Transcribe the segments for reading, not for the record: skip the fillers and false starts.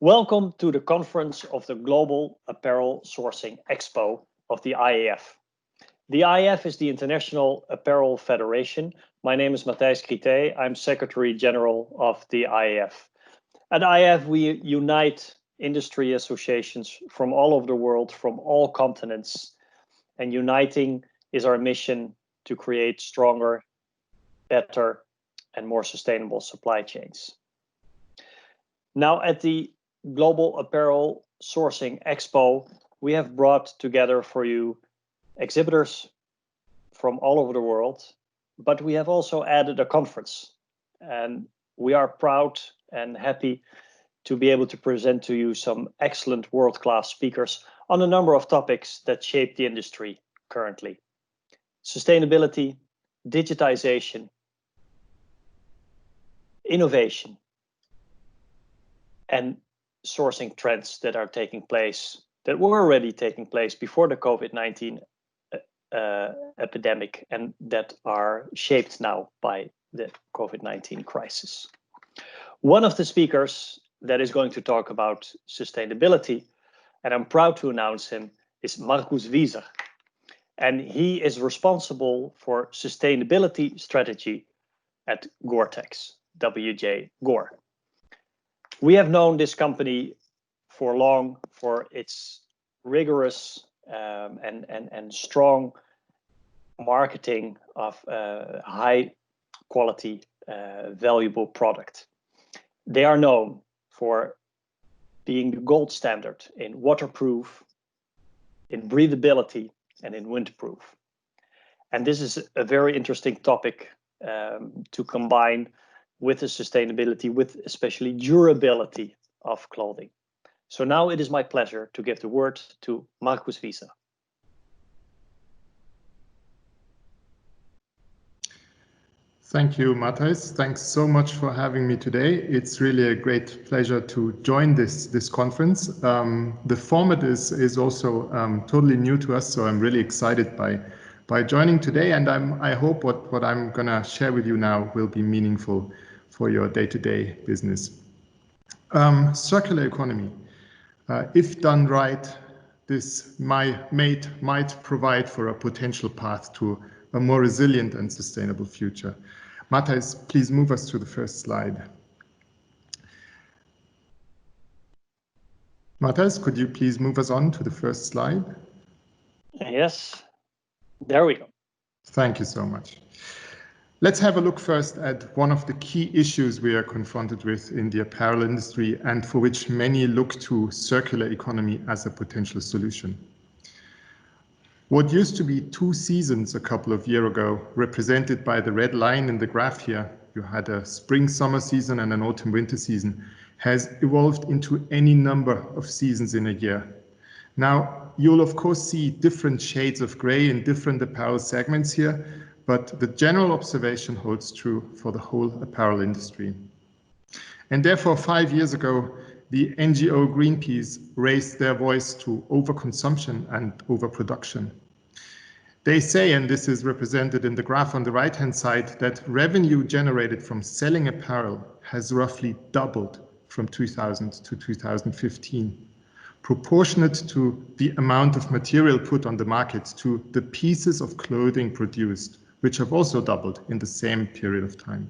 Welcome to the conference of the Global Apparel Sourcing Expo of the IAF. The IAF is the International Apparel Federation. My name is Matthijs Krité. I'm Secretary General of the IAF. At IAF, we unite industry associations from all over the world, from all continents. And uniting is our mission to create stronger, better, and more sustainable supply chains. Now, at the Global Apparel Sourcing Expo, we have brought together for you exhibitors from all over the world, but we have also added a conference. And we are proud and happy to be able to present to you some excellent world-class speakers on a number of topics that shape the industry currently. Sustainability, digitization, innovation, and sourcing trends that are taking place, that were already taking place before the COVID-19 epidemic, and that are shaped now by the COVID-19 crisis. One of the speakers that is going to talk about sustainability, and I'm proud to announce him, is Markus Wieser. And he is responsible for sustainability strategy at GORE-TEX, WJ Gore. We have known this company for long for its rigorous and strong marketing of high quality, valuable product. They are known for being the gold standard in waterproof, in breathability, and in windproof. And this is a very interesting topic to combine with the sustainability, with especially durability of clothing. So now it is my pleasure to give the word to Markus Wieser. Thank you, Matthijs. Thanks so much for having me today. It's really a great pleasure to join this conference. The format is also totally new to us, so I'm really excited by joining today, and I hope what I'm gonna share with you now will be meaningful for your day-to-day business. Circular economy. If done right, this might provide for a potential path to a more resilient and sustainable future. Matthijs, please move us to the first slide. Matthijs, could you please move us on to the first slide? Yes, there we go. Thank you so much. Let's have a look first at one of the key issues we are confronted with in the apparel industry, and for which many look to circular economy as a potential solution. What used to be 2 seasons a couple of years ago, represented by the red line in the graph here, you had a spring-summer season and an autumn-winter season, has evolved into any number of seasons in a year. Now, you'll of course see different shades of gray in different apparel segments here, but the general observation holds true for the whole apparel industry. And therefore, 5 years ago, the NGO Greenpeace raised their voice to overconsumption and overproduction. They say, and this is represented in the graph on the right-hand side, that revenue generated from selling apparel has roughly doubled from 2000 to 2015, proportionate to the amount of material put on the market to the pieces of clothing produced, which have also doubled in the same period of time.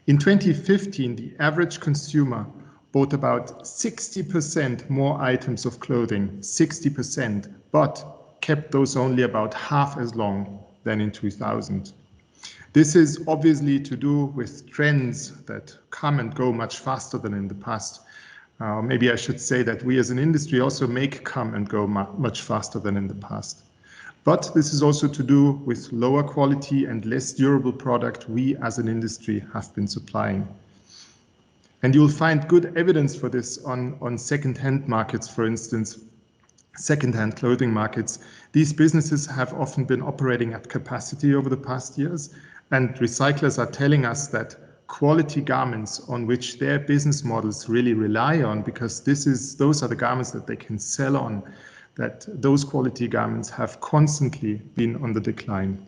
In 2015, the average consumer bought about 60% more items of clothing, 60%, but kept those only about half as long than in 2000. This is obviously to do with trends that come and go much faster than in the past. Maybe I should say that we as an industry also make come and go much faster than in the past. But this is also to do with lower quality and less durable product we as an industry have been supplying. And you'll find good evidence for this on second-hand markets, for instance, second-hand clothing markets. These businesses have often been operating at capacity over the past years, and recyclers are telling us that quality garments on which their business models really rely on, because those are the garments that they can sell on, that those quality garments have constantly been on the decline.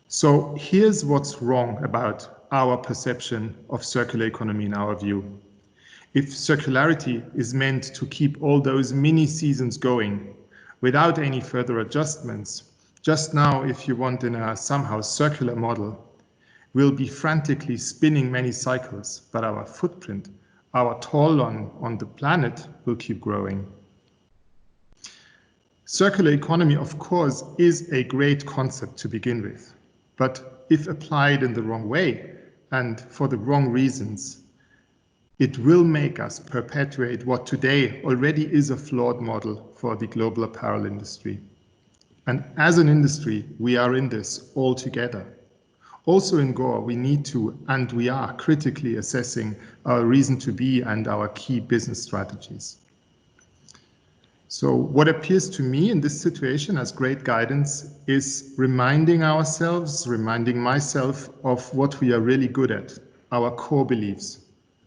So here's what's wrong about our perception of circular economy in our view. if circularity is meant to keep all those mini seasons going without any further adjustments, just now, if you want in a somehow circular model, we'll be frantically spinning many cycles, but our footprint, our toll on the planet will keep growing. Circular economy, of course, is a great concept to begin with, but if applied in the wrong way and for the wrong reasons, it will make us perpetuate what today already is a flawed model for the global apparel industry. And as an industry, we are in this all together. Also in Gore, we need to, and we are critically assessing our reason to be and our key business strategies. So what appears to me in this situation as great guidance is reminding ourselves, reminding myself of what we are really good at, our core beliefs,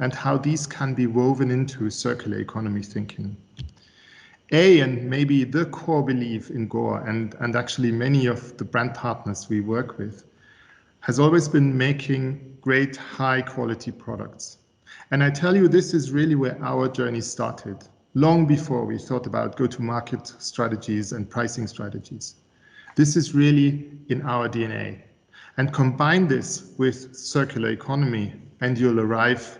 and how these can be woven into circular economy thinking. And maybe the core belief in Gore, and actually many of the brand partners we work with, has always been making great high quality products. And I tell you, this is really where our journey started, long before we thought about go-to-market strategies and pricing strategies. This is really in our DNA. And combine this with circular economy and you'll arrive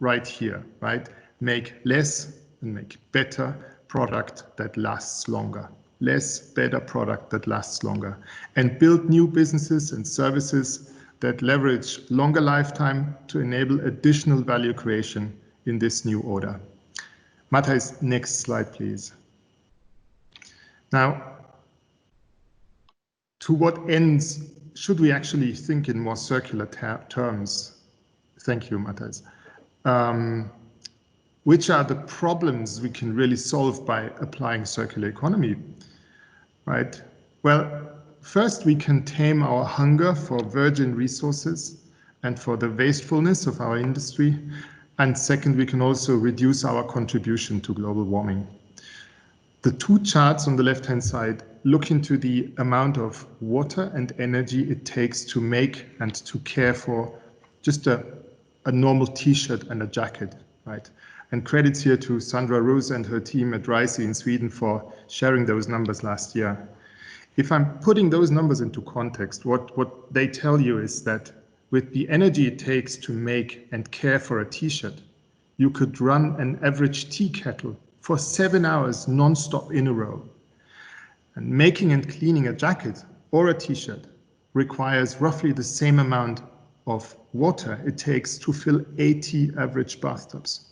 right here, right? Make less and make better product that lasts longer. Less, better product that lasts longer. And build new businesses and services that leverage longer lifetime to enable additional value creation in this new order. Matthijs, next slide, please. Now, to what ends should we actually think in more circular terms? Thank you, Matthijs. Which are the problems we can really solve by applying circular economy, right? Well, first we can tame our hunger for virgin resources and for the wastefulness of our industry. And second, we can also reduce our contribution to global warming. The two charts on the left-hand side look into the amount of water and energy it takes to make and to care for just a normal t-shirt and a jacket, right? And credits here to Sandra Roos and her team at Ricey in Sweden for sharing those numbers last year. If I'm putting those numbers into context, what they tell you is that with the energy it takes to make and care for a t-shirt, you could run an average tea kettle for 7 hours non-stop in a row. And making and cleaning a jacket or a t-shirt requires roughly the same amount of water it takes to fill 80 average bathtubs.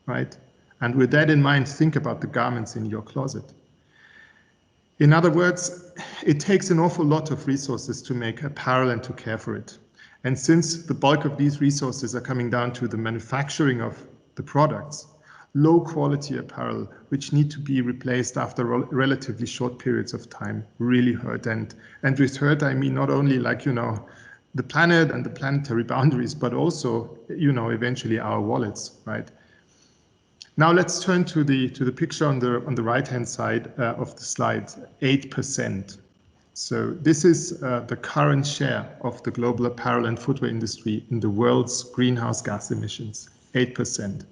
Right? And with that in mind, think about the garments in your closet. In other words, it takes an awful lot of resources to make apparel and to care for it. And since the bulk of these resources are coming down to the manufacturing of the products, low quality apparel, which need to be replaced after relatively short periods of time, really hurt. And with hurt, I mean not only like, the planet and the planetary boundaries, but also, eventually our wallets, right? Now let's turn to the picture on the right-hand side of the slide, 8%. So this is the current share of the global apparel and footwear industry in the world's greenhouse gas emissions, 8%.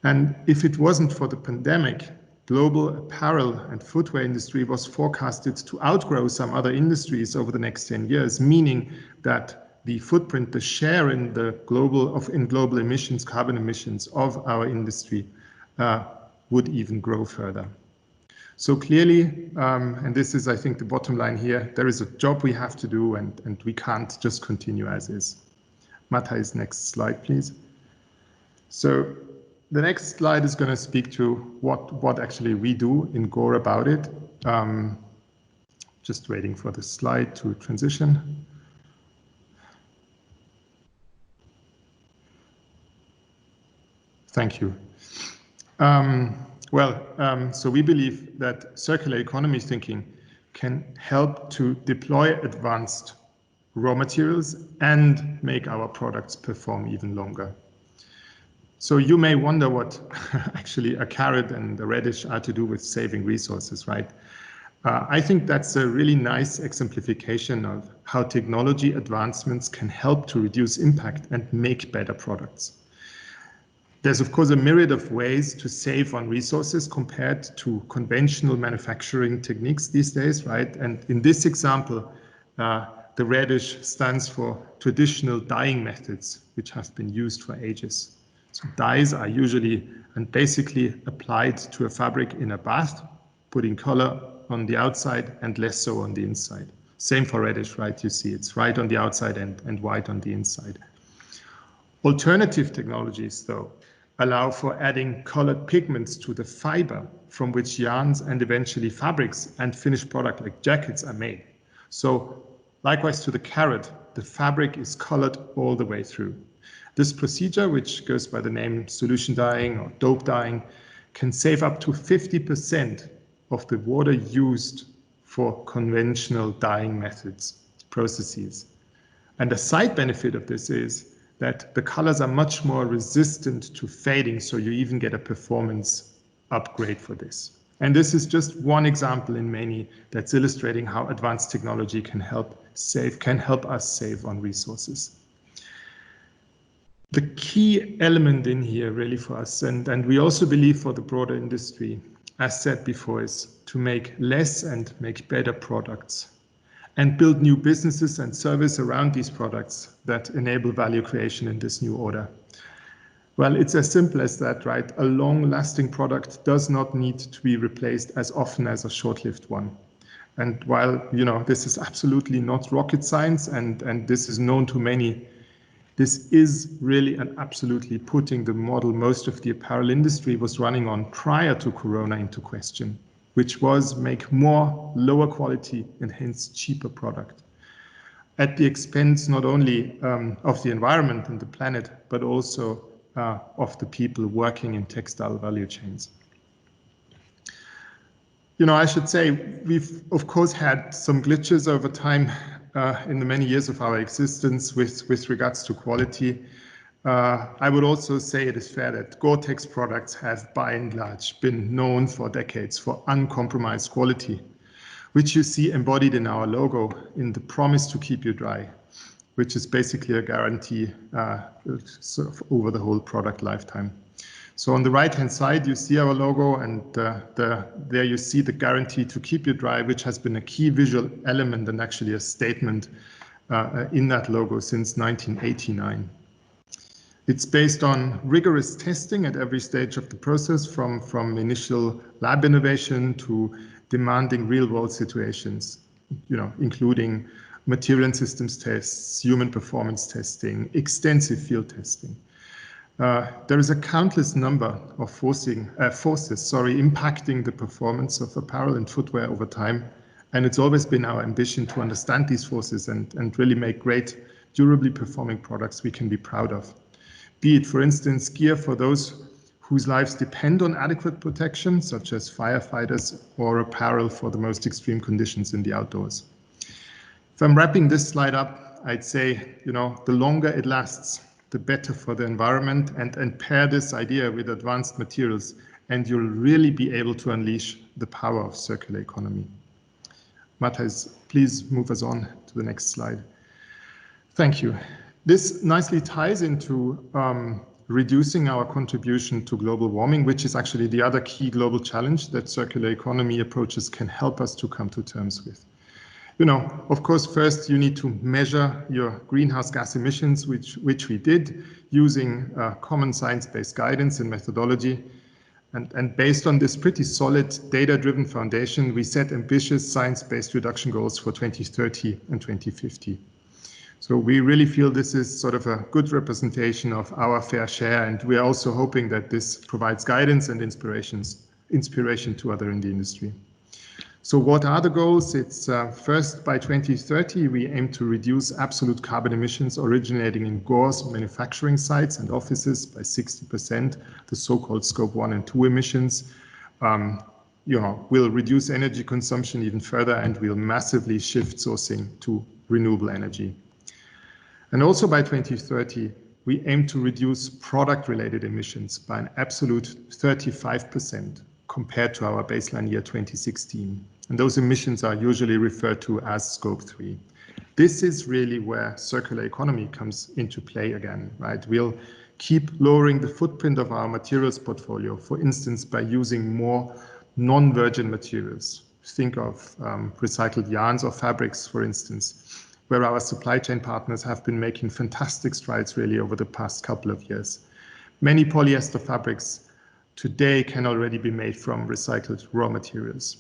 And if it wasn't for the pandemic, global apparel and footwear industry was forecasted to outgrow some other industries over the next 10 years, meaning that the footprint, the share in the global emissions, carbon emissions of our industry would even grow further. So clearly, and this is, I think, the bottom line here, there is a job we have to do and we can't just continue as is. Matthijs, next slide, please. So the next slide is going to speak to what actually we do in Gore about it. Just waiting for the slide to transition. Thank you. So we believe that circular economy thinking can help to deploy advanced raw materials and make our products perform even longer. So you may wonder what actually a carrot and a radish are to do with saving resources, right? I think that's a really nice exemplification of how technology advancements can help to reduce impact and make better products. There's, of course, a myriad of ways to save on resources compared to conventional manufacturing techniques these days, right? And in this example, the reddish stands for traditional dyeing methods, which have been used for ages. So dyes are usually and basically applied to a fabric in a bath, putting color on the outside and less so on the inside. Same for reddish, right? You see it's right on the outside and white on the inside. Alternative technologies, though, allow for adding colored pigments to the fiber from which yarns and eventually fabrics and finished product like jackets are made. So likewise to the carrot, the fabric is colored all the way through. This procedure, which goes by the name solution dyeing or dope dyeing, can save up to 50% of the water used for conventional dyeing methods, processes. And the side benefit of this is that the colors are much more resistant to fading, so you even get a performance upgrade for this. And this is just one example in many that's illustrating how advanced technology can help us save on resources. The key element in here really for us, and we also believe for the broader industry, as said before, is to make less and make better products and build new businesses and service around these products that enable value creation in this new order. Well, it's as simple as that, right? A long-lasting product does not need to be replaced as often as a short-lived one. And while, this is absolutely not rocket science and this is known to many, this is really and absolutely putting the model most of the apparel industry was running on prior to Corona into question, which was make more lower quality and hence cheaper product at the expense not only of the environment and the planet, but also of the people working in textile value chains. I should say we've of course had some glitches over time in the many years of our existence with regards to quality. I would also say it is fair that GORE-TEX products have by and large been known for decades for uncompromised quality, which you see embodied in our logo in the promise to keep you dry, which is basically a guarantee sort of over the whole product lifetime. So on the right-hand side, you see our logo, and there you see the guarantee to keep you dry, which has been a key visual element and actually a statement in that logo since 1989. It's based on rigorous testing at every stage of the process, from initial lab innovation to demanding real-world situations, including material and systems tests, human performance testing, extensive field testing. There is a countless number of forces impacting the performance of apparel and footwear over time. And it's always been our ambition to understand these forces and really make great, durably performing products we can be proud of. Be it, for instance, gear for those whose lives depend on adequate protection, such as firefighters, or apparel for the most extreme conditions in the outdoors. If I'm wrapping this slide up, I'd say, the longer it lasts, the better for the environment, and pair this idea with advanced materials, and you'll really be able to unleash the power of circular economy. Matthias, please move us on to the next slide. Thank you. This nicely ties into reducing our contribution to global warming, which is actually the other key global challenge that circular economy approaches can help us to come to terms with. Of course, first you need to measure your greenhouse gas emissions, which we did using common science-based guidance and methodology. And based on this pretty solid data-driven foundation, we set ambitious science-based reduction goals for 2030 and 2050. So we really feel this is sort of a good representation of our fair share, and we are also hoping that this provides guidance and inspiration to others in the industry. So what are the goals? It's first, by 2030, we aim to reduce absolute carbon emissions originating in Gore's manufacturing sites and offices by 60%, the so-called scope 1 and 2 emissions. We'll reduce energy consumption even further, and we'll massively shift sourcing to renewable energy. And also by 2030, we aim to reduce product-related emissions by an absolute 35% compared to our baseline year 2016. And those emissions are usually referred to as scope 3. This is really where circular economy comes into play again, right? We'll keep lowering the footprint of our materials portfolio, for instance, by using more non-virgin materials. Think of recycled yarns or fabrics, for instance, where our supply chain partners have been making fantastic strides really over the past couple of years. Many polyester fabrics today can already be made from recycled raw materials.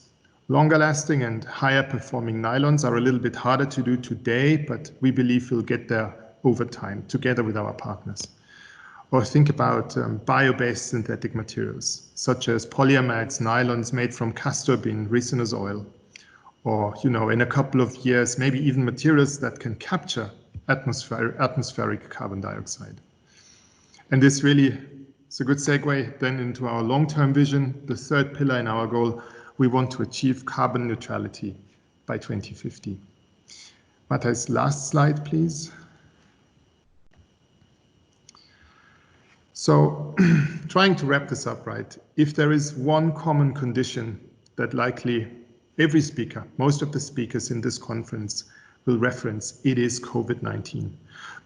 Longer lasting and higher performing nylons are a little bit harder to do today, but we believe we'll get there over time together with our partners. Or think about bio-based synthetic materials, such as polyamides, nylons made from castor bean, resinous oil, or, in a couple of years, maybe even materials that can capture atmospheric carbon dioxide. And this really is a good segue then into our long-term vision, the third pillar in our goal. We want to achieve carbon neutrality by 2050. Matthijs, last slide, please. So trying to wrap this up, right? If there is one common condition that likely every speaker, most of the speakers in this conference will reference, it is COVID-19.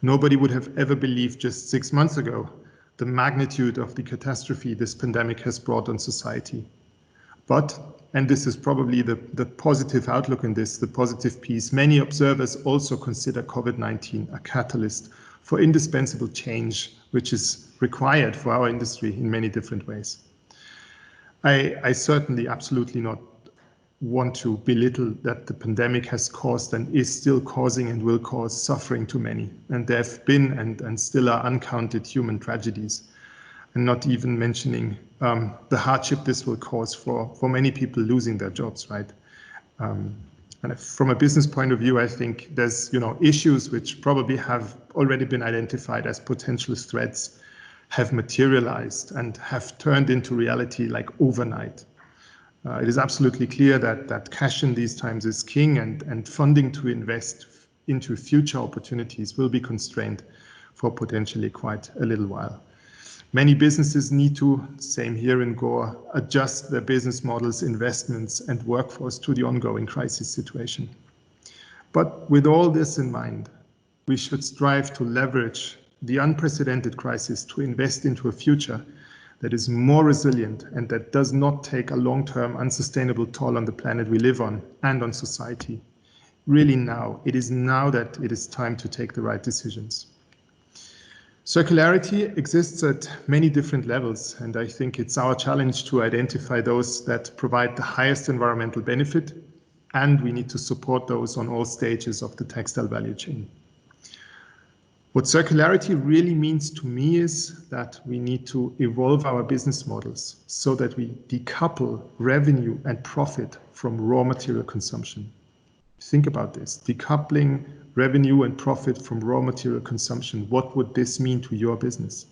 Nobody would have ever believed just 6 months ago the magnitude of the catastrophe this pandemic has brought on society. But, and this is probably the positive outlook in this, the positive piece, many observers also consider COVID-19 a catalyst for indispensable change, which is required for our industry in many different ways. I certainly absolutely not want to belittle that the pandemic has caused and is still causing and will cause suffering to many. And there have been and still are uncounted human tragedies, and not even mentioning the hardship this will cause for many people losing their jobs, right? And from a business point of view, I think there's issues which probably have already been identified as potential threats have materialized and have turned into reality like overnight. It is absolutely clear that cash in these times is king, and funding to invest into future opportunities will be constrained for potentially quite a little while. Many businesses need to, same here in Gore, adjust their business models, investments, and workforce to the ongoing crisis situation. But with all this in mind, we should strive to leverage the unprecedented crisis to invest into a future that is more resilient and that does not take a long-term unsustainable toll on the planet we live on and on society. Really now, it is now that it is time to take the right decisions. Circularity exists at many different levels, and I think it's our challenge to identify those that provide the highest environmental benefit, and we need to support those on all stages of the textile value chain. What circularity really means to me is that we need to evolve our business models so that we decouple revenue and profit from raw material consumption. Think about this, decoupling revenue and profit from raw material consumption. What would this mean to your business?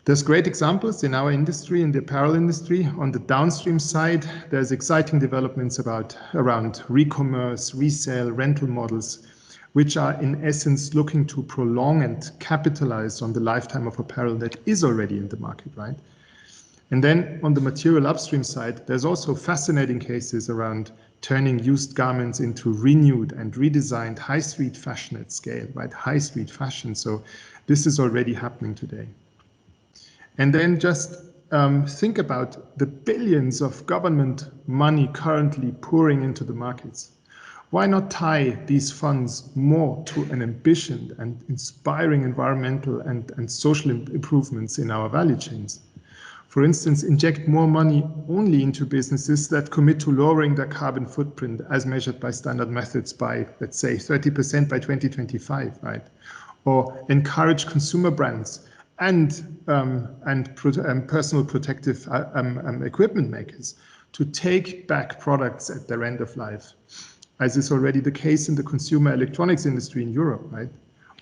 There's great examples in our industry, in the apparel industry. On the downstream side, there's exciting developments around re-commerce, resale, rental models, which are in essence looking to prolong and capitalize on the lifetime of apparel that is already in the market, right? And then on the material upstream side, there's also fascinating cases around turning used garments into renewed and redesigned high street fashion at scale, right? High street fashion. So this is already happening today. And then just think about the billions of government money currently pouring into the markets. Why not tie these funds more to an ambition and inspiring environmental and social improvements in our value chains? For instance, inject more money only into businesses that commit to lowering their carbon footprint as measured by standard methods by, let's say, 30% by 2025, right? Or encourage consumer brands and personal protective equipment makers to take back products at their end of life, as is already the case in the consumer electronics industry in Europe, right?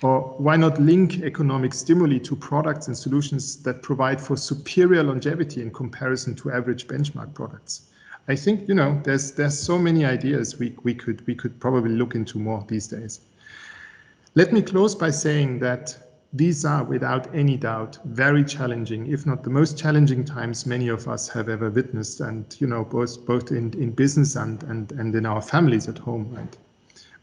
Or why not link economic stimuli to products and solutions that provide for superior longevity in comparison to average benchmark products? I think, there's so many ideas we could probably look into more these days. Let me close by saying that these are, without any doubt, very challenging, if not the most challenging times many of us have ever witnessed, and both in business and in our families at home, right?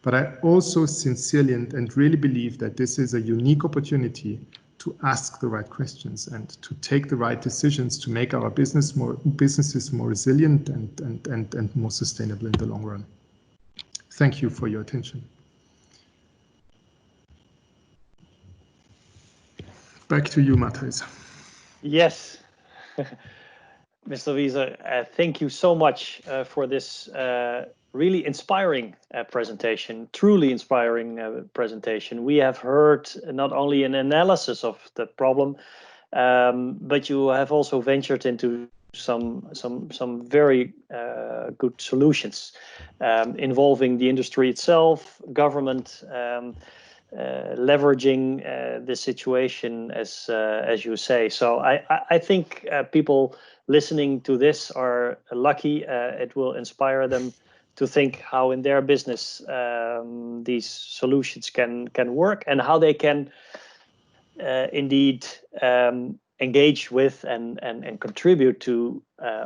But I also sincerely and really believe that this is a unique opportunity to to ask the right questions and to take the right decisions to make our businesses more resilient and more sustainable in the long run. Thank you for your attention. Back to you, Matthijs. Yes. Mr. Wieser, thank you so much for this really inspiring presentation, truly inspiring presentation. We have heard not only an analysis of the problem, but you have also ventured into some very good solutions involving the industry itself, government, leveraging the situation as you say. So I think people listening to this are lucky. It will inspire them to think how in their business these solutions can work and how they can indeed engage with and contribute to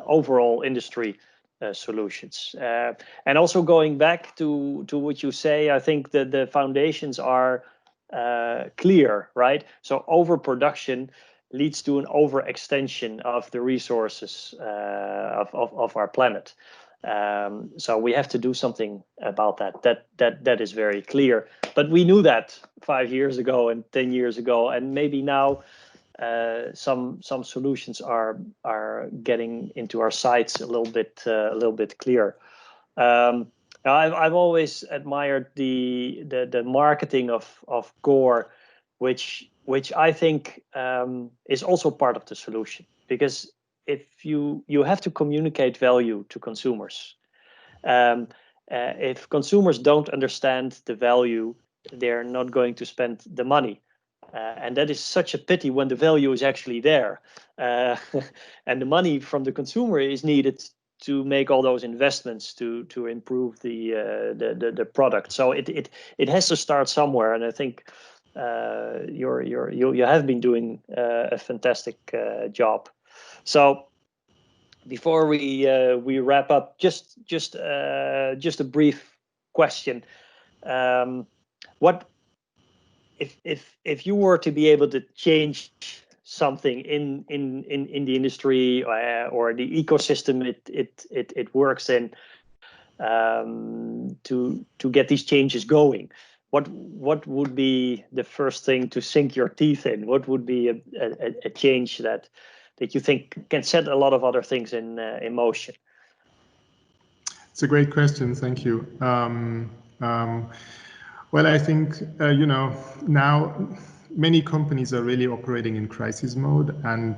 overall industry solutions. And also going back to what you say, I think that the foundations are clear, right? So overproduction leads to an overextension of the resources of our planet. So we have to do something about that. That is very clear. But we knew that 5 years ago and 10 years ago, and maybe now some solutions are getting into our sights a little bit clearer. I've always admired the marketing of Gore, which I think is also part of the solution, because if you have to communicate value to consumers. If consumers don't understand the value, they're not going to spend the money. And that is such a pity when the value is actually there. And the money from the consumer is needed to make all those investments to improve the product. So it has to start somewhere, and I think you have been doing a fantastic job. So before we wrap up, just a brief question. What if you were to be able to change something in the industry or the ecosystem it works in, to get these changes going, what would be the first thing to sink your teeth in? What would be a change that you think can set a lot of other things in motion? It's a great question. Thank you. Well, I think, now many companies are really operating in crisis mode, and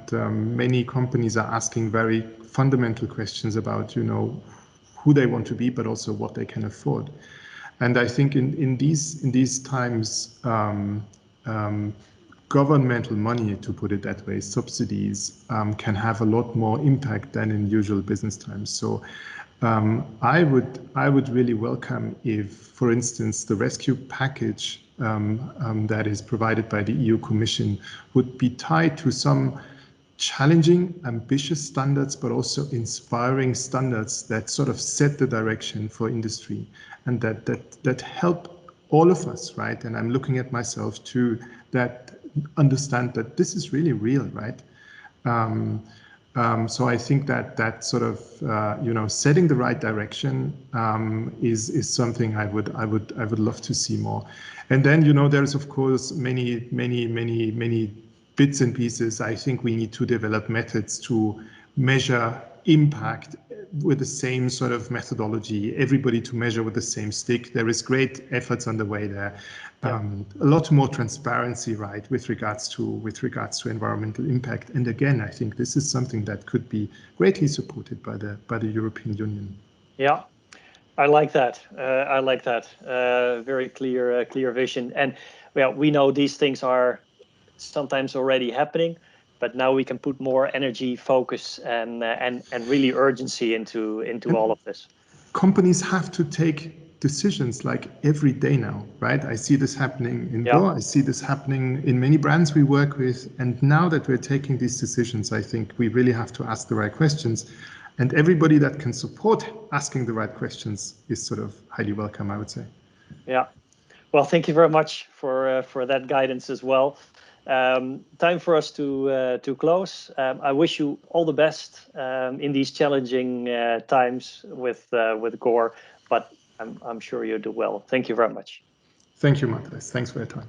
many companies are asking very fundamental questions about, who they want to be, but also what they can afford. And I think in these times, governmental money, to put it that way, subsidies, can have a lot more impact than in usual business times. So I would really welcome if, for instance, the rescue package that is provided by the EU Commission would be tied to some challenging, ambitious standards, but also inspiring standards that sort of set the direction for industry, and that help all of us, right? And I'm looking at myself too, that understand that this is really real, right? So I think that sort of setting the right direction is something I would love to see more. And then there's of course many bits and pieces. I think we need to develop methods to measure impact with the same sort of methodology, everybody to measure with the same stick. There is great efforts underway there. A lot more transparency, right, with regards to environmental impact. And again, I think this is something that could be greatly supported by the European Union. Yeah, I like that. Very clear vision. And well, we know these things are sometimes already happening, but now we can put more energy, focus, and really urgency into all of this. Companies have to take decisions like every day now, right? I see this happening in Gore. I see this happening in many brands we work with. And now that we're taking these decisions, I think we really have to ask the right questions. And everybody that can support asking the right questions is sort of highly welcome, I would say. Yeah. Well, thank you very much for that guidance as well. Time for us to close. I wish you all the best in these challenging times with Gore, but I'm sure you do well. Thank you very much. Thank you, Markus. Thanks for your time.